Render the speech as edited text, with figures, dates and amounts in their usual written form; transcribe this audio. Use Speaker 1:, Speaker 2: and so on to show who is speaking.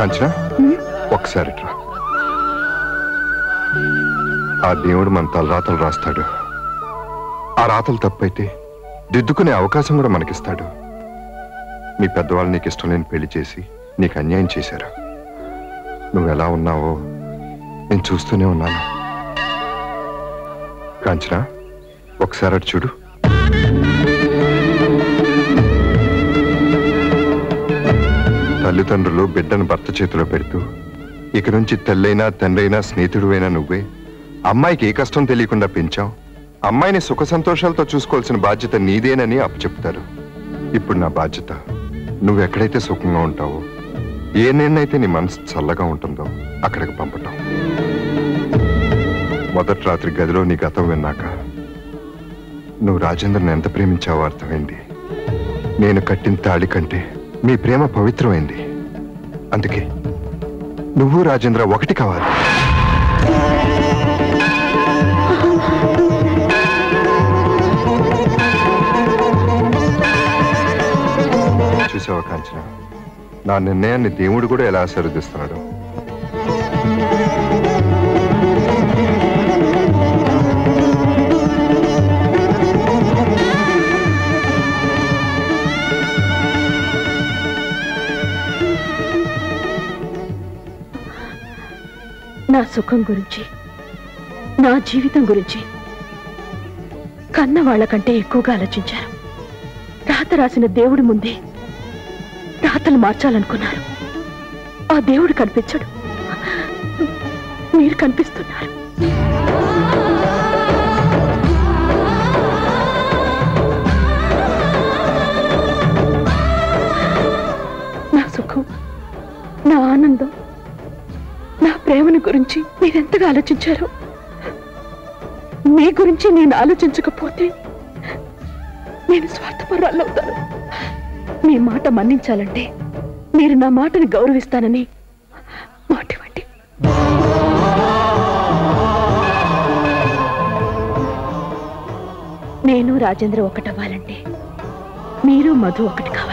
Speaker 1: కాంచన ఒకసారి రా. ఆ దేవుడు మన తలరాతలు రాస్తాడు. ఆ రాతలు తప్పైతే దిద్దుకునే అవకాశం కూడా మనకిస్తాడు. మీ పెద్దవాళ్ళు నీకు ఇష్టం లేని పెళ్లి చేసి నీకు అన్యాయం చేశారు. నువ్వెలా ఉన్నావో నేను చూస్తూనే ఉన్నాను. కాంచన ఒకసారి అటు చూడు. తల్లిదండ్రులు బిడ్డను భర్త చేతిలో పెడుతూ ఇక నుంచి తల్లైనా తండ్రైనా స్నేహితుడువైనా నువ్వే. అమ్మాయికి ఏ కష్టం తెలియకుండా పెంచావు. అమ్మాయిని సుఖ సంతోషాలతో చూసుకోవాల్సిన బాధ్యత నీదేనని అప్పచెప్తారు. ఇప్పుడు నా బాధ్యత నువ్వెక్కడైతే సుఖంగా ఉంటావో, ఏ నేనైతే నీ మనసు చల్లగా ఉంటుందో అక్కడికి పంపటం. మొదటి రాత్రి గదిలో నీ గతం విన్నాక నువ్వు రాజేంద్రను ఎంత ప్రేమించావో అర్థమైంది. నేను కట్టిన తాళి కంటే మీ ప్రేమ పవిత్రమైంది. అందుకే నువ్వు రాజేంద్ర ఒకటి కావాలి. చూసావా కాంచన, నా నిర్ణయాన్ని దేవుడు కూడా ఎలా ఆశీర్వదిస్తున్నాడు.
Speaker 2: నా సుఖం గురించి, నా జీవితం గురించి కన్న వాళ్ళకంటే ఎక్కువగా ఆలోచించారు. రాత రాసిన దేవుడి ముందే రాతలు మార్చాలనుకున్నారు. ఆ దేవుడు కనిపించడు, మీరు కనిపిస్తున్నారు. నా సుఖం, నా ఆనందం, నా ప్రేమను గురించి మీరెంతగా ఆలోచించారు. మీ గురించి నేను ఆలోచించకపోతే నేను స్వార్థపరురాలవుతాను. మీ మాట మన్నించాలంటే మీరు నా మాటని గౌరవిస్తానని మాట ఇవ్వండి. నేను రాజేంద్ర ఒకటవ్వాలంటే మీరు మధు ఒకటి కావాలి.